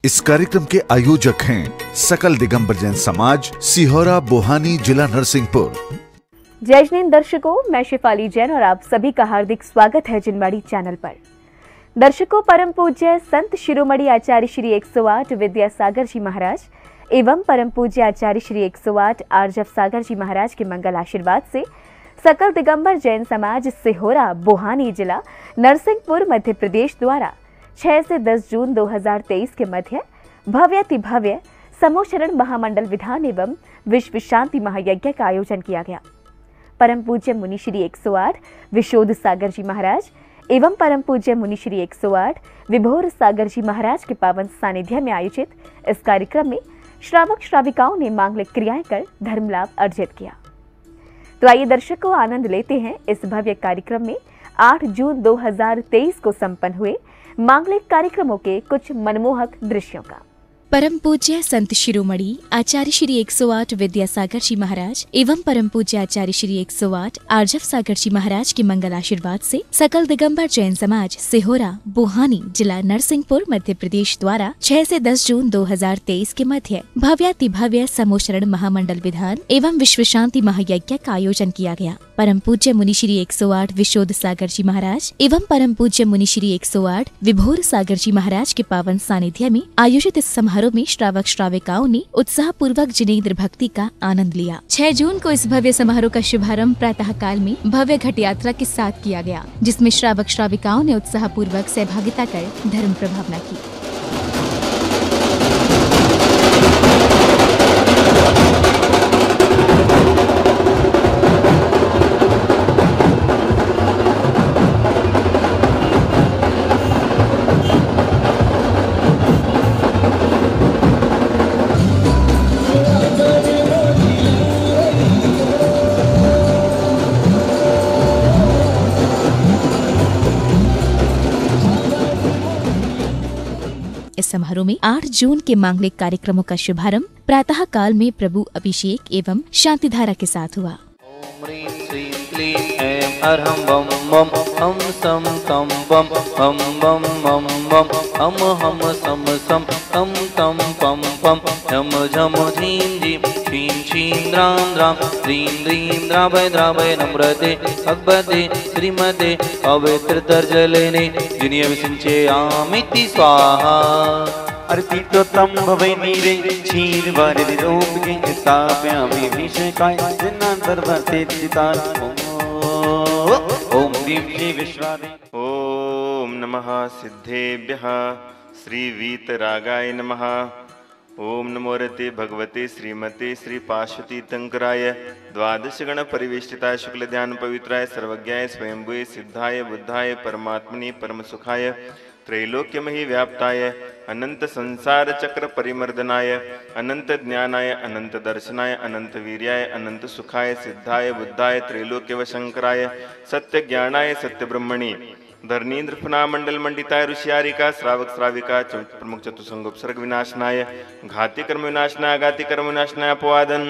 इस कार्यक्रम के आयोजक हैं सकल दिगंबर जैन समाज, सिहोरा, बोहानी, जिला नरसिंहपुर। जय हिंद दर्शकों, मैं शिफाली जैन और आप सभी का हार्दिक स्वागत है जिनवाड़ी चैनल पर। दर्शकों, परम पूज्य संत शिरोमणि आचार्य श्री 108 विद्यासागर जी महाराज एवं परम पूज्य आचार्य श्री 108 आर्जव सागर जी महाराज के मंगल आशीर्वाद से सकल दिगंबर जैन समाज सिहोरा, बोहानी, जिला नरसिंहपुर, मध्य प्रदेश द्वारा 6 से 10 जून 2023 के मध्य भव्याति भव्य समोशरण महामंडल विधान एवं विश्व शांति महायज्ञ का आयोजन किया गया। परम पूज्य मुनि श्री 108 विशोध सागर जी महाराज एवं परम पूज्य मुनि श्री 108 विभोर सागर जी महाराज के पावन सानिध्य में आयोजित इस कार्यक्रम में श्रावक श्राविकाओं ने मांगलिक क्रियाएं कर धर्म लाभ अर्जित किया। तो आइए दर्शकों, आनंद लेते हैं इस भव्य कार्यक्रम में 8 जून 2023 को संपन्न हुए मांगलिक कार्यक्रमों के कुछ मनमोहक दृश्यों का। परम पूज्य संत शिरोमणि आचार्य श्री 108 विद्यासागर जी महाराज एवं परम पूज्य आचार्य श्री 108 आर्जव सागर जी महाराज के मंगल आशीर्वाद से सकल दिगंबर जैन समाज सिहोरा, बोहानी, जिला नरसिंहपुर, मध्य प्रदेश द्वारा 6 से 10 जून 2023 के मध्य भव्याति भव्य समोशरण महामंडल विधान एवं विश्व शांति महायज्ञ का आयोजन किया गया। परम पूज्य मुनि श्री 108 विशोध सागर जी महाराज एवं परम पूज्य मुनि श्री 108 विभोर सागर जी महाराज के पावन सानिध्य में आयोजित इस समारोह में श्रावक श्राविकाओं ने उत्साह पूर्वक जिनेंद्र भक्ति का आनंद लिया। 6 जून को इस भव्य समारोह का शुभारंभ प्रातः काल में भव्य घट यात्रा के साथ किया गया, जिसमें श्रावक श्राविकाओं ने उत्साह पूर्वक सहभागिता कर धर्म प्रभावना की। इस समारोह में 8 जून के मांगलिक कार्यक्रमों का शुभारंभ प्रातः काल में प्रभु अभिषेक एवं शांति धारा के साथ हुआ। अरहम बम बम हम सम तम बम हम बम बम बम हम सम सम तम तम पम पम झम झम झीम झीम छीम छीम द्राम द्राम द्रीम द्रीम द्राभय नम्रते भगवते श्रीमते पवित्र जलेने जिन्हें विसिंचे आमिति स्वाहा अर्पितो तम भवै नीरे क्षीर वारिदि रोपके स्थापयामि विषकाय जनांतर्वर्ते चितान ओम दीप्ति विश्वादि। ओम नमः सिद्धेभ्यः श्री वीतरागाय नमः। ओम नमो रते भगवते श्रीमते श्री पार्वती तंकराय द्वादश गण परिवेष्टिताय शुक्ल ध्यान पवित्राय सर्वज्ञाय स्वयंभुवे सिद्धाय बुद्धाय परमात्मने परम सुखाय त्रैलोक्यमहि व्याप्ताय अनंत संसार चक्र परिमर्दनाय अनंत ज्ञानाय अनंत दर्शनाय अनंत वीर्याय अनंत सुखाय सिद्धाय बुद्धाय त्रैलोक्यवशंकराय सत्य ज्ञानाय सत्य ब्रह्मणि धरणीन्द्र फना मंडल मंडिताय ऋषियारिका श्रावक श्राविका प्रमुख चतुसंग उपसर्ग विनाशनाय घाति कर्म विनाशनाय घाति कर्म विनाशनाय अपवादन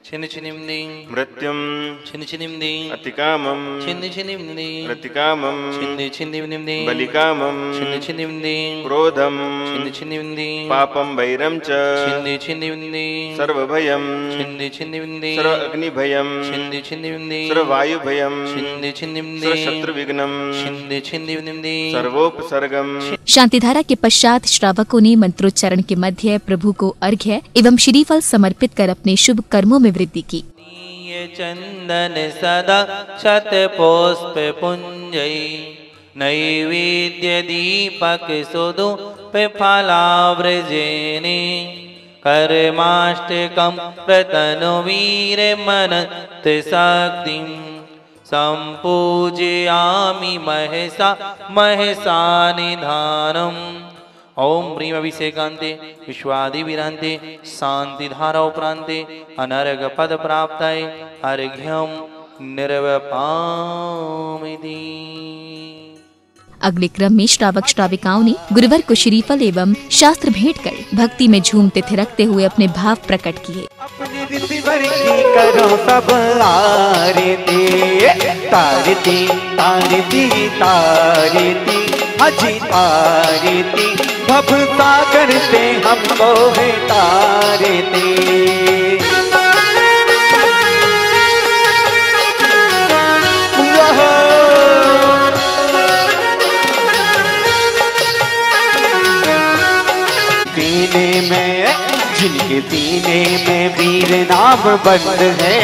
छिन्न छिन्निम्नि मृत्युम छिन्न छिन्निम्नि अतिकामम छिन्न छिन्निम्नि प्रतिकामम छिन्न छिन्निम्नि बलिकामम छिन्न छिन्निम्नि क्रोधम छिन्न छिन्निम्नि पापम वैरम च छिन्न छिन्निम्नि सर्वभयम छिन्न छिन्निम्नि सर्व अग्निभयम छिन्न छिन्निम्नि सर्व वायुभयम छिन्न छिन्निम्नि सर्व शत्रुविघ्नम छिन्न छिन्निम्नि सर्वोपसर्गम। शांति धारा के पश्चात श्रावकों ने मंत्रोच्चारण के मध्य प्रभु को अर्घ्य एवं श्रीफल समर्पित कर अपने शुभ कर्मों में वृद्धि की। चंदन सदा शत पुष्प पुंजई नैवेद्य दीपक सुदु पे फलाव्रजेने कर्माष्टकम प्रतनु वीर मनत शक्तिम संपूजयामि महसा निधानम। ओम प्रीम अभिषेकांते विश्वादिविरांते शांति धारा उपरांते अनर्घ पद प्राप्ताय अर्घ्यम निर्वपामिति। अगले क्रम में श्रावक श्राविकाओं ने गुरुवर को श्रीफल एवं शास्त्र भेंट कर भक्ति में झूमते थिरकते हुए अपने भाव प्रकट किए। अपने करो सब आरती तारती तारती तारती हजी तारे ती भव सागर से हमको है तारे ती। सीने में जिनके सीने में वीर नाम बंद है,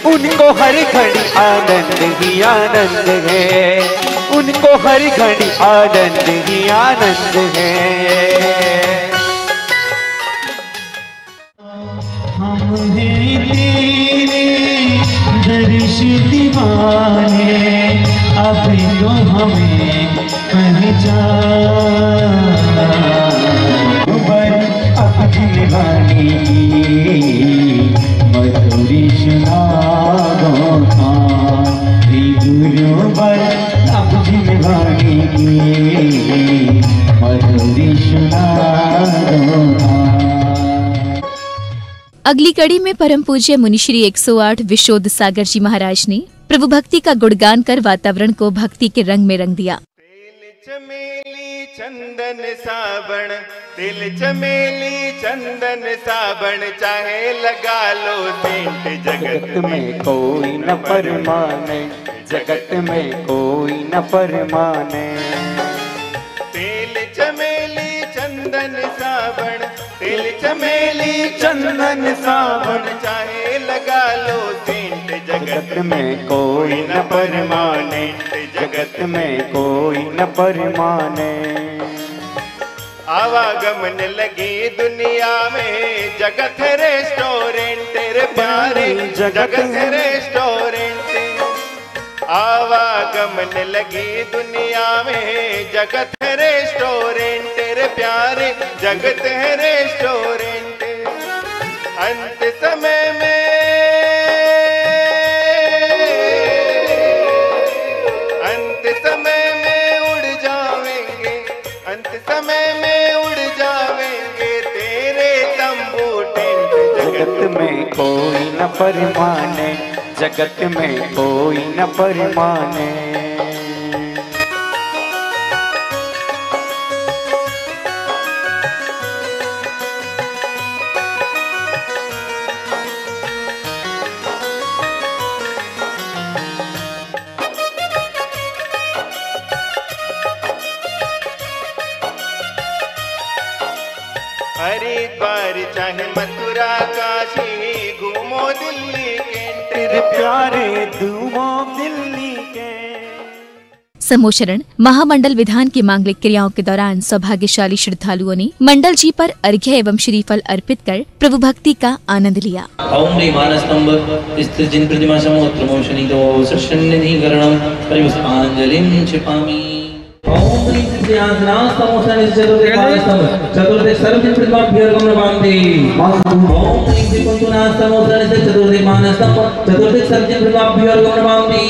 उनको हर घड़ी आनंद ही आनंद है, उनको हर घड़ी आनंद ही आनंद है। हम हैं तेरे दर्श दीवाने, अभी तो हमें पहचान अपनी वाणी मधुरी सुनाओ गुरु बर अपनी वाणी मधुरी सुनाओ। अगली कड़ी में परम पूज्य मुनिश्री 108 विशोद सागर जी महाराज ने प्रभु भक्ति का गुणगान कर वातावरण को भक्ति के रंग में रंग दिया। चमेली चंदन साबण, तिल चमेली चंदन साबण, चाहे लगा लो सेंट जगत में कोई न परमाने, जगत में कोई न परमाने। तिल चमेली चंदन साबण, तिल चमेली चंदन साबण, चाहे लगा लो सेंट जगत में कोई न परमाने, जगत में कोई न परमाने। आवागमन लगी दुनिया में, जगत है रेस्टोरेंट तेरे प्यारे, जगत है रेस्टोरेंट। आवागमन लगी दुनिया में, जगत है रेस्टोरेंट तेरे प्यारे, जगत है रेस्टोरेंट। अंत समय में जगत में कोई न परमाने, जगत में कोई न परमाने। हरिद्वार चाहे मथुरा काशी, घूमो दिल्ली के तेरे प्यारे घूमो दिल्ली के। समोशरण महामंडल विधान की मांगलिक क्रियाओं के दौरान सौभाग्यशाली श्रद्धालुओं ने मंडल जी पर अर्घ्य एवं श्रीफल अर्पित कर प्रभु भक्ति का आनंद लिया। ओम ह्रीं मानस्तंभ स्थित जिन प्रतिमा समोत्रमोशनितो सृष्टनिधिकरणं परिपुष्पांजलिं क्षिपामि। ओम ह्रीं सिद्ध्यासनास्तमोशनित चतुर्दश सर्वजिन प्रतिमाभ्यर्घं नमामि। ओम ह्रीं त्रिपुंसनास्तमोशनित चतुर्दश मानस्तंभ चतुर्दश सर्वजिन प्रतिमाभ्यर्घं नमामि।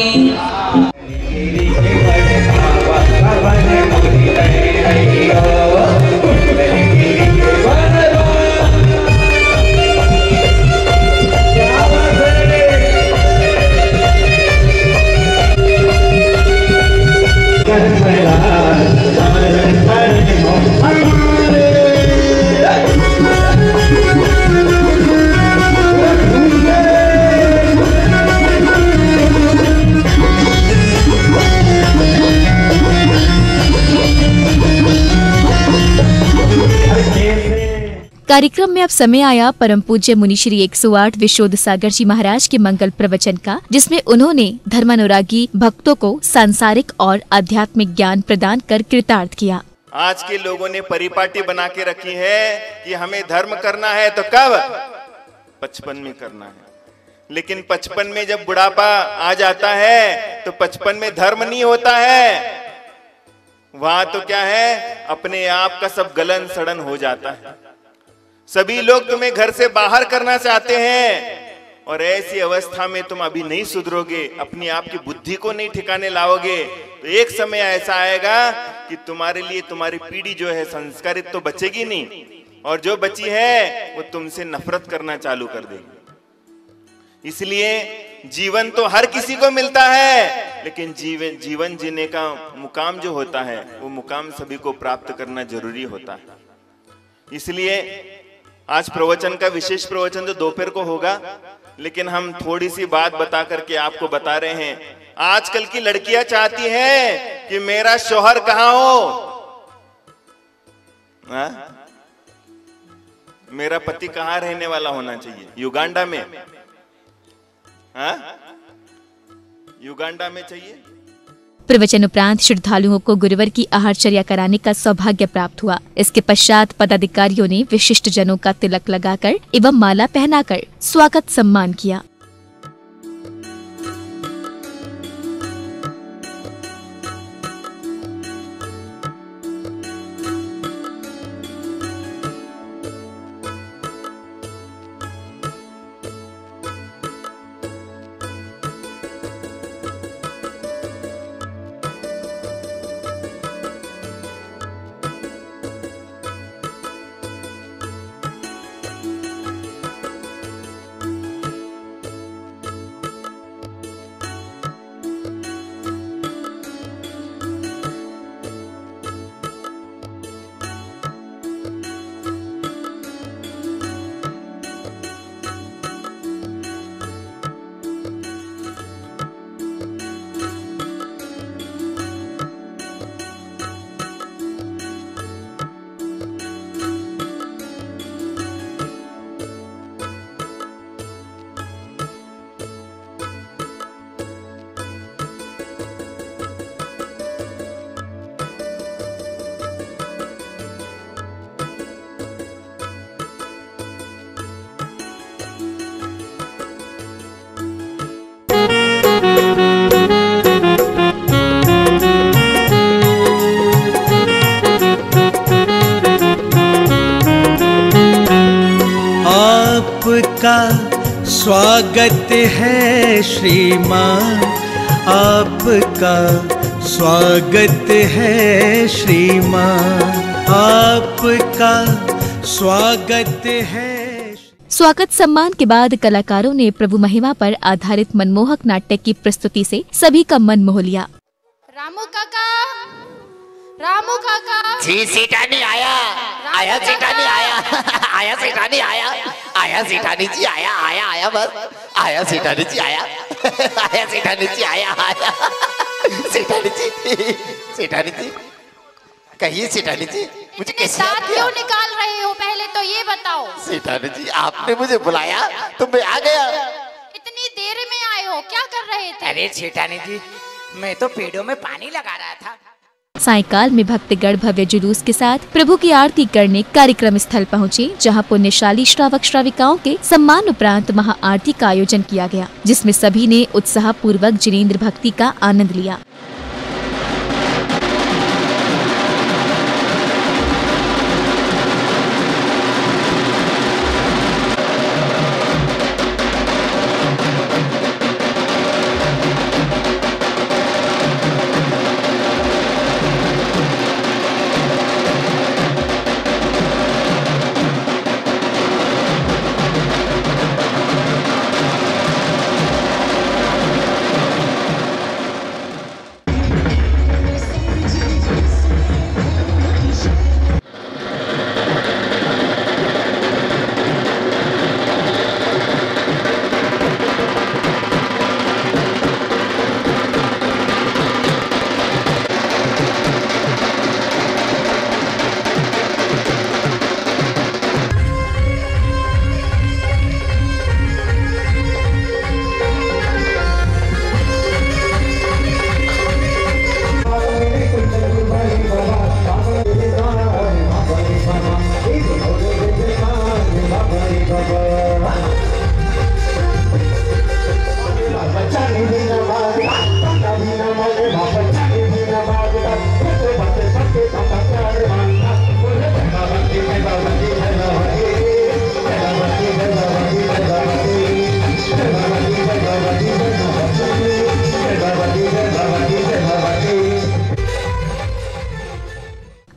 कार्यक्रम में अब समय आया परम पूज्य मुनिश्री 108 विशोद सागर जी महाराज के मंगल प्रवचन का, जिसमें उन्होंने धर्मानुरागी भक्तों को सांसारिक और आध्यात्मिक ज्ञान प्रदान कर कृतार्थ किया। आज के लोगों ने परिपाटी बना के रखी है कि हमें धर्म करना है तो कब? 55 में करना है। लेकिन 55 में जब बुढ़ापा आ जाता है तो 55 में धर्म नहीं होता है। वहां तो क्या है, अपने आप का सब गलन सड़न हो जाता है। सभी लोग तुम्हें घर से बाहर करना चाहते हैं और ऐसी अवस्था में तुम अभी नहीं सुधरोगे, अपनी आप की बुद्धि को नहीं ठिकाने लाओगे तो एक समय ऐसा आएगा कि तुम्हारे लिए तुम्हारी पीढ़ी जो है संस्कारित तो बचेगी नहीं, और जो बची है वो तुमसे नफरत करना चालू कर देगी। इसलिए जीवन तो हर किसी को मिलता है, लेकिन जीवन जीने का मुकाम जो होता है वो मुकाम सभी को प्राप्त करना जरूरी होता है। इसलिए आज प्रवचन का विशेष प्रवचन जो दोपहर को होगा, लेकिन हम थोड़ी सी बात बता करके आपको बता रहे हैं। आजकल की लड़कियां चाहती है कि मेरा शौहर कहां हो, मेरा पति कहां रहने वाला होना चाहिए, युगांडा में, युगांडा में चाहिए। प्रवचन उपरांत श्रद्धालुओं को गुरुवर की आहारचर्या कराने का सौभाग्य प्राप्त हुआ। इसके पश्चात पदाधिकारियों ने विशिष्ट जनों का तिलक लगाकर एवं माला पहनाकर स्वागत सम्मान किया। आपका स्वागत है श्रीमान, आपका स्वागत है श्रीमान, आपका स्वागत है। स्वागत सम्मान के बाद कलाकारों ने प्रभु महिमा पर आधारित मनमोहक नाट्य की प्रस्तुति से सभी का मन मोह लिया। रामू काका, रामू काका जी सेठानी आया, आया सेठानी आया, आया सेठानी आया, आया सेठानी जी आया, आया आया बस, आया सेठानी जी आया, आया सेठानी जी आया, आया सेठानी जी, सेठानी जी कहिए सेठानी जी मुझे कैसे दांत क्यों निकाल रहे हो, पहले तो ये बताओ। सेठानी जी आपने मुझे बुलाया तो मैं आ गया। इतनी देर में आए हो, क्या कर रहे थे? अरे सेठानी जी मैं तो पेड़ों में पानी लगा रहा था। सायंकाल में भक्तगण भव्य जुलूस के साथ प्रभु की आरती करने कार्यक्रम स्थल पहुँचे, जहाँ पुण्यशाली श्रावक श्राविकाओं के सम्मान उपरांत महा आरती का आयोजन किया गया, जिसमें सभी ने उत्साह पूर्वक जिनेंद्र भक्ति का आनंद लिया।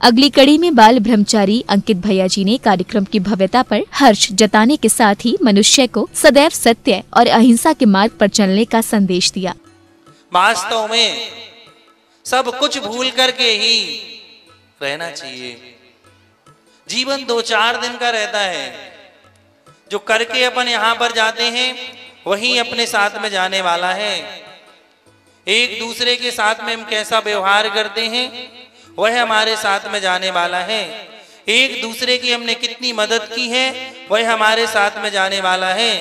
अगली कड़ी में बाल ब्रह्मचारी अंकित भैया जी ने कार्यक्रम की भव्यता पर हर्ष जताने के साथ ही मनुष्य को सदैव सत्य और अहिंसा के मार्ग पर चलने का संदेश दिया। वास्तव में सब कुछ भूल करके ही रहना चाहिए। जीवन 2-4 दिन का रहता है। जो करके अपन यहाँ पर जाते हैं वही अपने साथ में जाने वाला है। एक दूसरे के साथ में हम कैसा व्यवहार करते हैं वह हमारे साथ में जाने वाला है। एक दूसरे की हमने कितनी मदद की है वह हमारे साथ में जाने वाला है।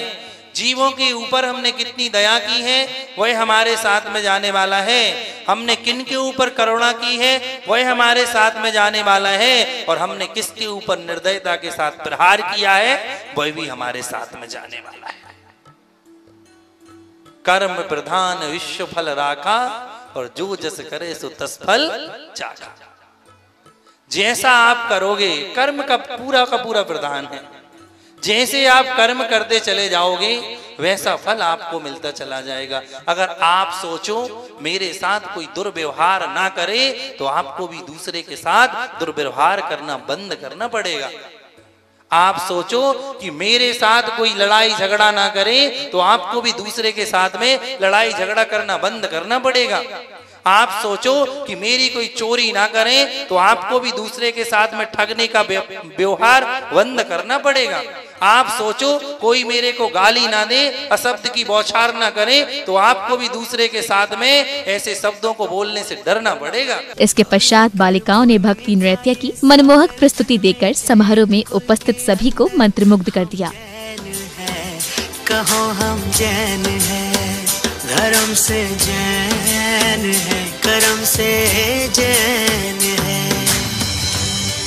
जीवों के ऊपर हमने कितनी दया की है वह हमारे साथ में जाने वाला है। हमने किन के ऊपर करुणा की है वह हमारे साथ में जाने वाला है। और हमने किसके ऊपर निर्दयता के साथ प्रहार किया है वह भी हमारे साथ में जाने वाला है। कर्म प्रधान विश्व फल राखा और जो जस करे सो तस फल चाखा। जैसा आप करोगे कर्म का पूरा प्रधान है। जैसे आप कर्म करते चले जाओगे वैसा फल आपको मिलता चला जाएगा। अगर आप सोचो मेरे साथ कोई दुर्व्यवहार ना करे तो आपको भी दूसरे के साथ दुर्व्यवहार करना बंद करना पड़ेगा। आप सोचो कि मेरे साथ कोई लड़ाई झगड़ा ना करे तो आपको भी दूसरे के साथ में लड़ाई झगड़ा करना बंद करना पड़ेगा। आप सोचो कि मेरी कोई चोरी ना करे तो आपको भी दूसरे के साथ में ठगने का व्यवहार बंद करना पड़ेगा। आप सोचो कोई मेरे को गाली ना दे, अशब्द की बौछार ना करे तो आपको भी दूसरे के साथ में ऐसे शब्दों को बोलने से डरना पड़ेगा। इसके पश्चात बालिकाओं ने भक्ति नृत्य की मनमोहक प्रस्तुति देकर समारोह में उपस्थित सभी को मंत्रमुग्ध कर दिया। कहो हम जैन हैं, धर्म से जैन है, कर्म से जैन है।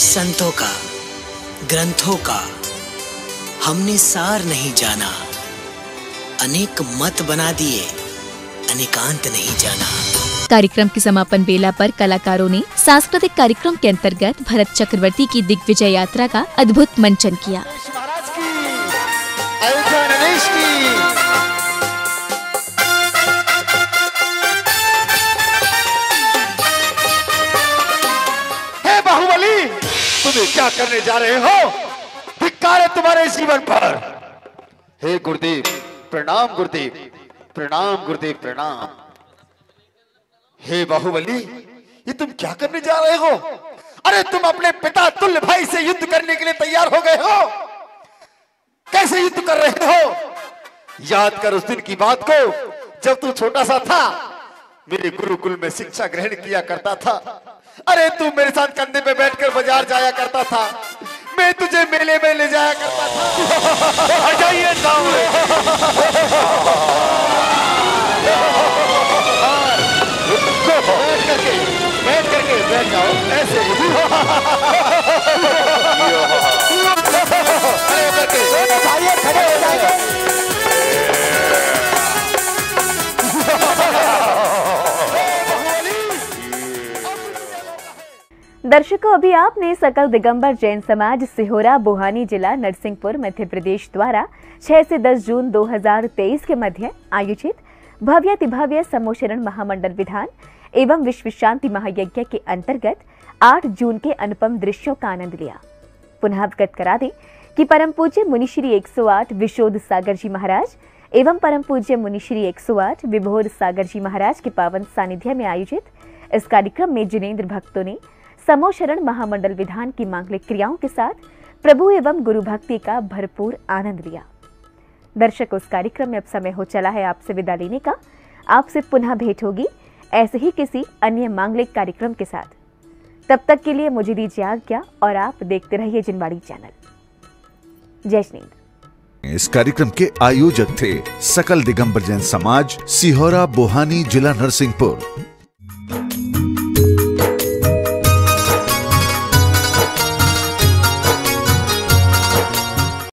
संतों का ग्रंथों का हमने सार नहीं जाना, अनेक मत बना दिए, अनेकांत नहीं जाना। कार्यक्रम की समापन बेला पर कलाकारों ने सांस्कृतिक कार्यक्रम के अंतर्गत भरत चक्रवर्ती की दिग्विजय यात्रा का अद्भुत मंचन किया। हे बाहुबली, तुम्हें क्या करने जा रहे हो? धिक्कार है तुम्हारे जीवन पर। हे गुरुदेव, प्रणाम गुरुदेव, प्रणाम गुरुदेव, प्रणाम। हे बाहुबली, ये तुम क्या करने जा रहे हो? अरे तुम अपने पिता तुल्य भाई से युद्ध करने के लिए तैयार हो गए हो। कैसे युद्ध कर रहे हो? याद कर उस दिन की बात को जब तू छोटा सा था, मेरे गुरुकुल में शिक्षा ग्रहण किया करता था। अरे तू मेरे साथ कंधे पे बैठकर बाजार जाया करता था, मैं तुझे मेले में ले जाया करता था। हटाइए सामने। बैठ करके बैठ जाओ ऐसे। खड़े हो जाएंगे। दर्शकों, अभी आपने सकल दिगंबर जैन समाज सिहोरा बोहानी जिला नरसिंहपुर मध्य प्रदेश द्वारा 6 से 10 जून 2023 के मध्य आयोजित भव्यातिभव्य समोशरण महामंडल विधान एवं विश्व शांति महायज्ञ के अंतर्गत 8 जून के अनुपम दृश्यों का आनंद लिया। पुनः अवगत करा दें कि परम पूज्य मुनिश्री 108 विशोध सागर जी महाराज एवं परम पूज्य मुनिश्री 108 विभोर सागर जी महाराज के पावन सानिध्य में आयोजित इस कार्यक्रम में जिनेंद्र भक्तों ने समोशरण महामंडल विधान की मांगलिक क्रियाओं के साथ प्रभु एवं गुरु भक्ति का भरपूर आनंद लिया। दर्शक, उस कार्यक्रम में अब समय हो चला है आपसे विदा लेने का। आपसे पुनः भेंट होगी ऐसे ही किसी अन्य मांगलिक कार्यक्रम के साथ। तब तक के लिए मुझे दीजिए आज्ञा और आप देखते रहिए जिनवाड़ी चैनल। जय श्री। इस कार्यक्रम के आयोजक थे सकल दिगंबर जैन समाज सिहोरा बोहानी जिला नरसिंहपुर।